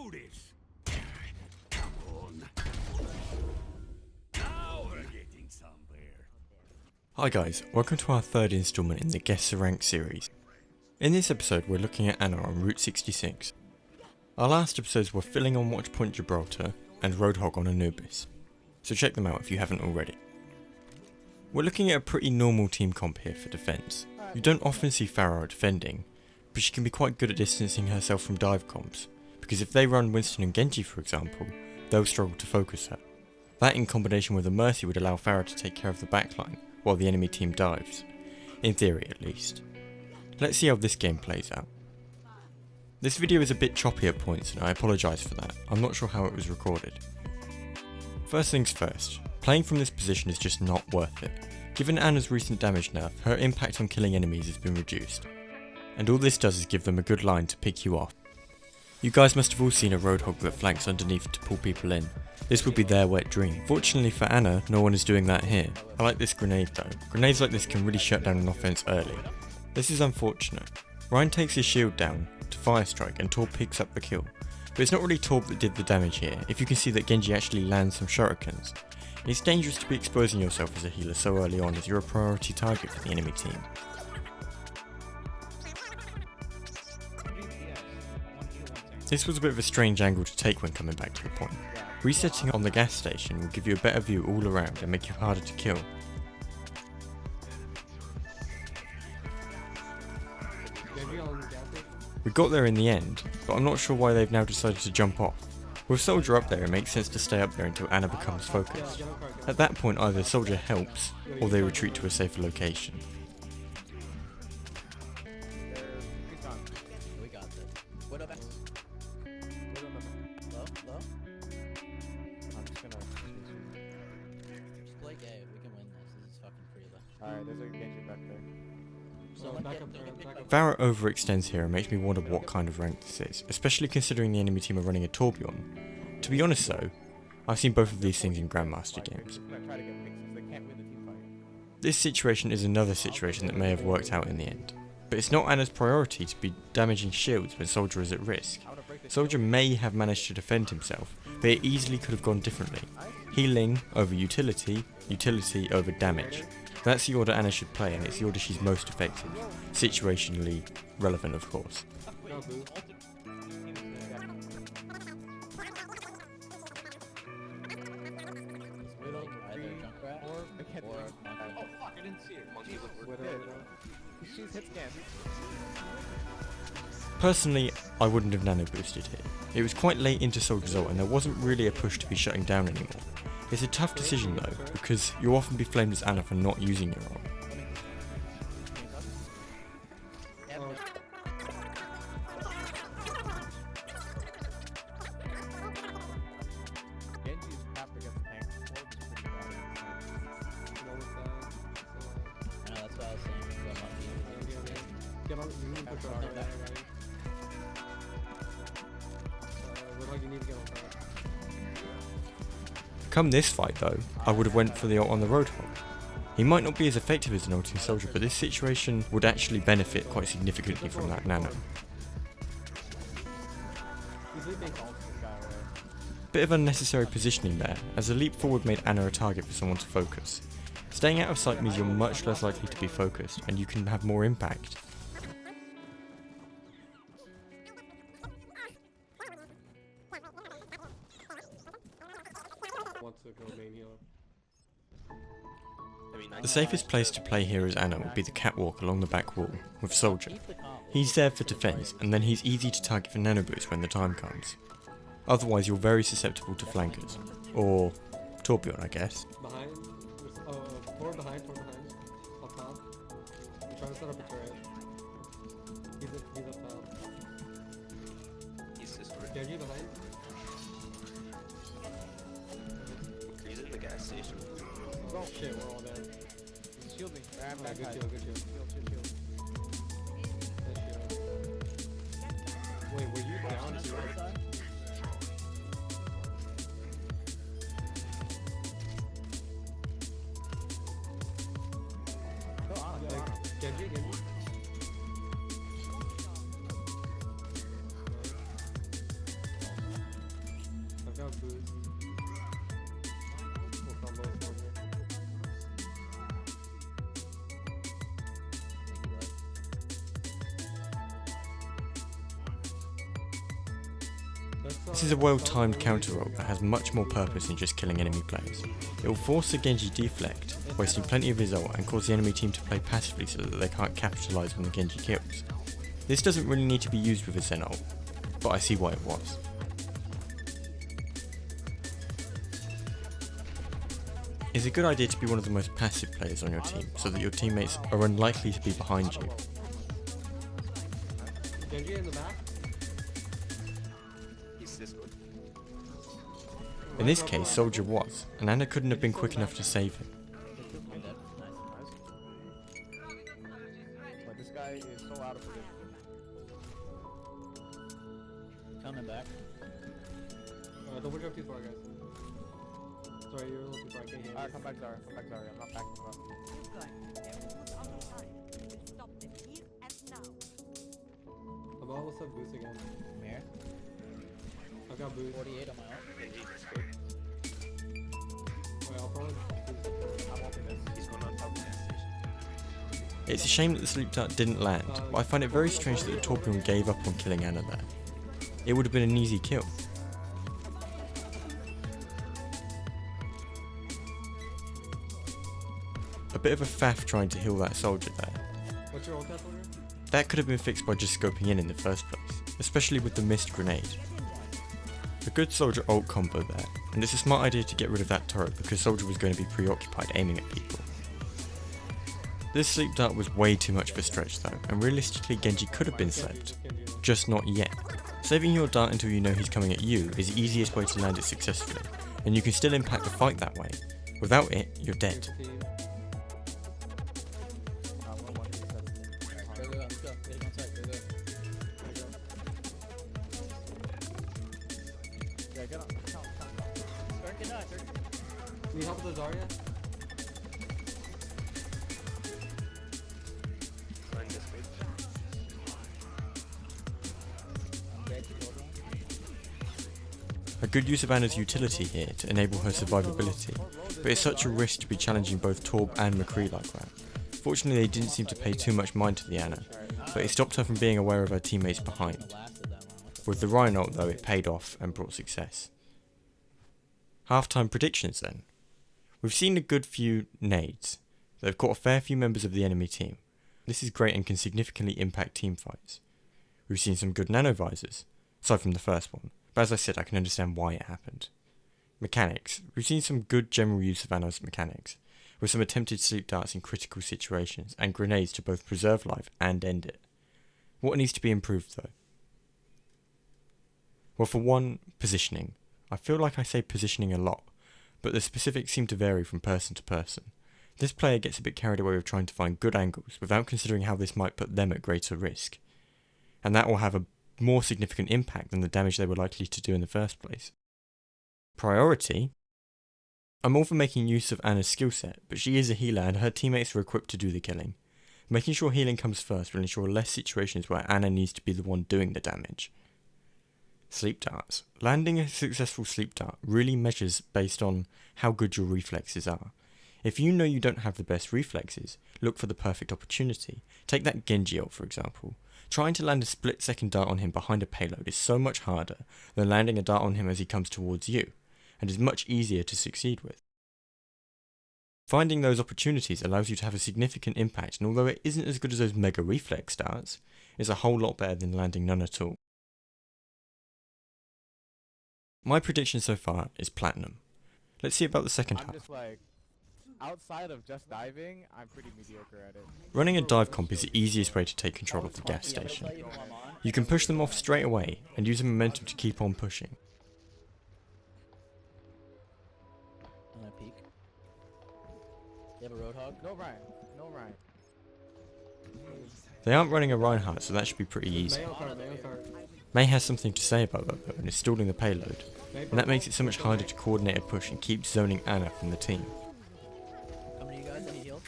do this. Come on. Now we're getting somewhere. Hi guys, welcome to our third installment in the Guess the Rank series. In this episode we're looking at Ana on Route 66. Our last episodes were Filling on Watchpoint Gibraltar and Roadhog on Anubis, so check them out if you haven't already. We're looking at a pretty normal team comp here for defence. You don't often see Pharah defending, but she can be quite good at distancing herself from dive comps, because if they run Winston and Genji for example, they'll struggle to focus her. That in combination with a Mercy would allow Pharah to take care of the backline, while the enemy team dives. In theory at least. Let's see how this game plays out. This video is a bit choppy at points and I apologise for that, I'm not sure how it was recorded. First things first, playing from this position is just not worth it. Given Ana's recent damage nerf, her impact on killing enemies has been reduced. And all this does is give them a good line to pick you off. You guys must have all seen a Roadhog that flanks underneath to pull people in. This would be their wet dream. Fortunately for Ana, no one is doing that here. I like this grenade though. Grenades like this can really shut down an offense early. This is unfortunate. Ryan takes his shield down to fire strike and Torb picks up the kill. But it's not really Torb that did the damage here, if you can see that Genji actually lands some shurikens. It's dangerous to be exposing yourself as a healer so early on as you're a priority target for the enemy team. This was a bit of a strange angle to take when coming back to the point. Resetting on the gas station will give you a better view all around and make you harder to kill. We got there in the end, but I'm not sure why they've now decided to jump off. With Soldier up there, it makes sense to stay up there until Ana becomes focused. At that point either Soldier helps, or they retreat to a safer location. Pharah overextends here and makes me wonder what kind of rank this is, especially considering the enemy team are running a Torbjorn. To be honest though, I've seen both of these things in Grandmaster games. This situation is another situation that may have worked out in the end, but it's not Ana's priority to be damaging shields when Soldier is at risk. Soldier may have managed to defend himself, but it easily could have gone differently. Healing over utility, utility over damage. That's the order Ana should play and it's the order she's most effective. Situationally relevant of course. Personally, I wouldn't have nano boosted here. It was quite late into Soldier's ult and there wasn't really a push to be shutting down anymore. It's a tough decision though, because you'll often be flamed as Ana for not using your ult. Come this fight though, I would have went for the ult on the Roadhog. He might not be as effective as an ulting Soldier, but this situation would actually benefit quite significantly from that nano. Bit of unnecessary positioning there, as the leap forward made Ana a target for someone to focus. Staying out of sight means you're much less likely to be focused, and you can have more impact. The safest place to play here as Ana would be the catwalk along the back wall, with Soldier. He's there for defense, and then he's easy to target for nano boost when the time comes. Otherwise you're very susceptible to flankers. Or Torbjorn, I guess. Behind, forward behind, up top. I'm trying to set up a turret. He's up top. He's just Genji behind. He's in the gas station. Oh shit, we're all there. He's shielding. Good shield, good shield. Shield. Nice shield. Wait, were you down too? Genji. got boost. We'll combo with Soldier. This is a well-timed counter roll that has much more purpose than just killing enemy players. It will force the Genji deflect, wasting plenty of his ult, and cause the enemy team to play passively so that they can't capitalise on the Genji kills. This doesn't really need to be used with a Zen ult, but I see why it was. It's a good idea to be one of the most passive players on your team, so that your teammates are unlikely to be behind you. Genji in the back. He's this good. In this case, Soldier was, and Ana couldn't have been quick enough to save him. I'm dead. Nice. But this guy is so out of position. Coming back. Don't push up too far, guys. Sorry, you're a little too far. I can't hear you. Alright, come back, Zara. Come back, Zara. I'm not backing you up. Keep going. Everyone's on the line. We'll stop them here and now. I'm almost up boost again. Here. I've got boost. 48 on my ult. Genji, that's good. Wait, I'll probably I'm open this. He's going on top of the gas station. It's a shame that the sleep dart didn't land, but I find it very strange that the Torbjorn gave up on killing Ana there. It would have been an easy kill. A bit of a faff trying to heal that soldier there. What's your ult at, Soldier? That could have been fixed by just scoping in the first place, especially with the missed grenade. A good soldier ult combo there, and it's a smart idea to get rid of that turret because soldier was going to be preoccupied aiming at people. This sleep dart was way too much of a stretch though, and realistically Genji could have been slept, just not yet. Saving your dart until you know he's coming at you is the easiest way to land it successfully, and you can still impact the fight that way. Without it, you're dead. Go, let's go. Get him on site. Go. Yeah, get on. Turk can die, Turk. Can you help with the Zarya? Going this way. I'm dead. Hold on. A good use of Ana's utility here to enable her survivability, but it's such a risk to be challenging both Torb and McCree like that. Fortunately they didn't seem to pay too much mind to the Ana, but it stopped her from being aware of her teammates behind. Lasted that long. With the Rhino ult though, it paid off and brought success. Half-time predictions then. We've seen a good few nades. They've caught a fair few members of the enemy team. This is great and can significantly impact team fights. We've seen some good nano visors, aside from the first one, but as I said I can understand why it happened. Mechanics. We've seen some good general use of Ana's mechanics, with some attempted sleep darts in critical situations and grenades to both preserve life and end it. What needs to be improved though? Well, for one, positioning. I feel like I say positioning a lot, but the specifics seem to vary from person to person. This player gets a bit carried away with trying to find good angles without considering how this might put them at greater risk, and that will have a more significant impact than the damage they were likely to do in the first place. Priority? I'm all for making use of Ana's skill set, but she is a healer and her teammates are equipped to do the killing. Making sure healing comes first will ensure less situations where Ana needs to be the one doing the damage. Sleep darts. Landing a successful sleep dart really measures based on how good your reflexes are. If you know you don't have the best reflexes, look for the perfect opportunity. Take that Genji ult for example. Trying to land a split second dart on him behind a payload is so much harder than landing a dart on him as he comes towards you, and is much easier to succeed with. Finding those opportunities allows you to have a significant impact, and although it isn't as good as those mega reflex darts, it's a whole lot better than landing none at all. My prediction so far is platinum. Let's see about the second I'm half. just like, outside of just diving, I'm pretty mediocre at it. Running a dive comp is the easiest way to take control of the gas station. You can push them off straight away and use the momentum to keep on pushing. I'm gonna peek. You have a Roadhog? No Ryan. No Ryan. They aren't running a Reinhardt, so that should be pretty easy. Mayo card. May has something to say about that though, and is stalling the payload, and that makes it so much harder to coordinate a push and keep zoning Ana from the team. Coming to you guys, any heal?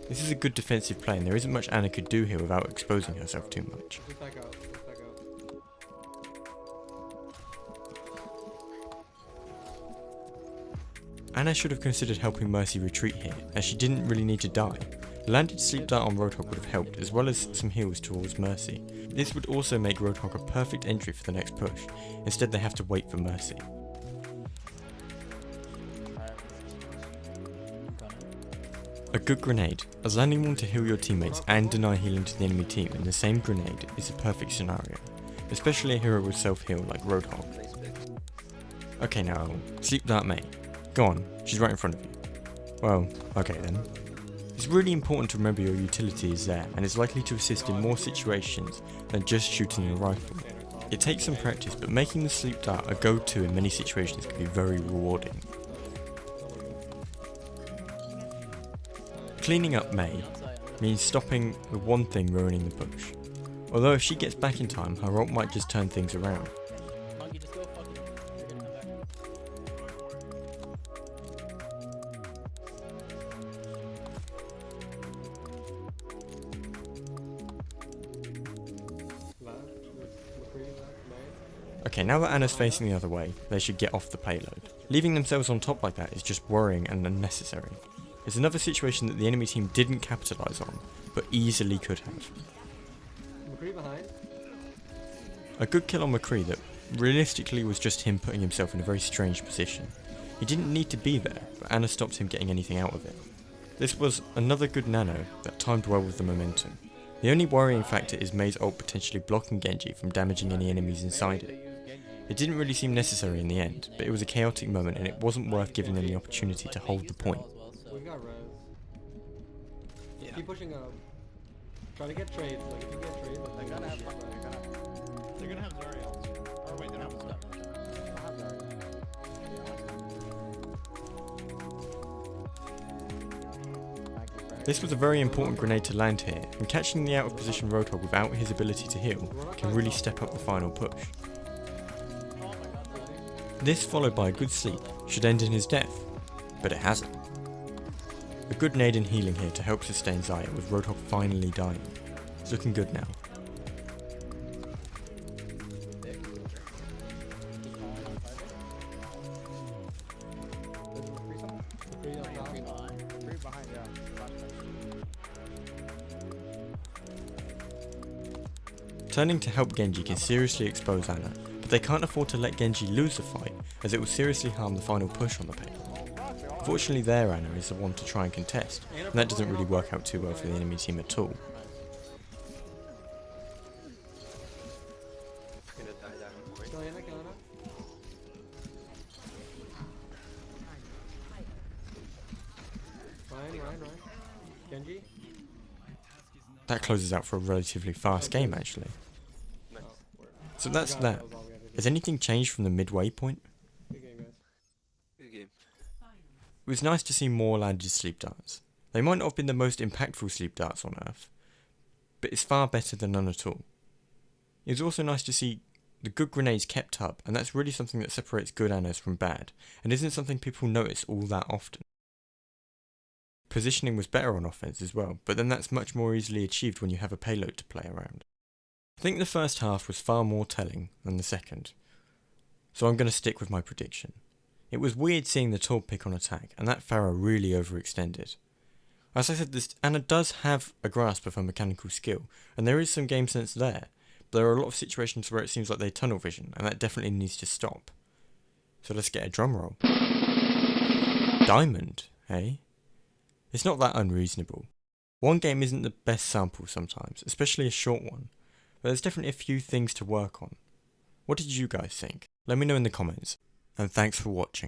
This is a good defensive play, and there isn't much Ana could do here without exposing herself too much. Just back out. Anna should have considered helping Mercy retreat here, as she didn't really need to die. The landed sleep dart on Roadhog would have helped, as well as some heals towards Mercy. This would also make Roadhog a perfect entry for the next push. Instead they have to wait for Mercy. A good grenade, as landing one to heal your teammates and deny healing to the enemy team in the same grenade is a perfect scenario, especially a hero with self-heal like Roadhog. Okay now, sleep dart May. Go on, she's right in front of you. Well, okay then. It's really important to remember your utility is there and is likely to assist in more situations than just shooting a rifle. It takes some practice, but making the sleep dart a go-to in many situations can be very rewarding. Cleaning up May means stopping the one thing ruining the push. Although if she gets back in time, her ult might just turn things around. Monkey, just go fuck it. You're gonna come back. Okay, now that Anna's facing the other way, they should get off the payload. Leaving themselves on top like that is just worrying and unnecessary. It's another situation that the enemy team didn't capitalise on, but easily could have. McCree behind. A good kill on McCree that realistically was just him putting himself in a very strange position. He didn't need to be there, but Anna stopped him getting anything out of it. This was another good nano that timed well with the momentum. The only worrying factor is May's ult potentially blocking Genji from damaging any enemies inside it. It didn't really seem necessary in the end, but it was a chaotic moment and it wasn't worth giving them the opportunity to hold the point. We've got res. Just keep pushing up. Try to get trades. Like if you get trades, like They're gonna have Zarya. Or wait, they don't have Zarya. They don't have Zarya. This was a very important grenade to land here, and catching the out of position Roadhog without his ability to heal can really step up the final push. This, followed by a good sleep, should end in his death, but it hasn't. A good nade and healing here to help sustain Zarya with Roadhog finally dying. It's looking good now. Turning to help Genji can seriously expose Anna, but they can't afford to let Genji lose the fight, as it will seriously harm the final push on the payload. Fortunately there, Anna is the one to try and contest, and that doesn't really work out too well for the enemy team at all. Gonna die down. Kill Anna, kill Anna. Ryan. Genji. That closes out for a relatively fast game actually. Nice. So that's that. Has anything changed from the midway point? Good game, guys. Good game. It was nice to see more landed sleep darts. They might not have been the most impactful sleep darts on Earth, but it's far better than none at all. It was also nice to see the good grenades kept up, and that's really something that separates good Annas from bad, and isn't something people notice all that often. Positioning was better on offense as well, but then that's much more easily achieved when you have a payload to play around. I think the first half was far more telling than the second, so I'm going to stick with my prediction. It was weird seeing the Torb pick on attack, and that Pharah really overextended. As I said, Anna does have a grasp of her mechanical skill, and there is some game sense there, but there are a lot of situations where it seems like they tunnel vision, and that definitely needs to stop. So let's get a drum roll. Diamond, eh? It's not that unreasonable. One game isn't the best sample sometimes, especially a short one, but there's definitely a few things to work on. What did you guys think? Let me know in the comments, and thanks for watching.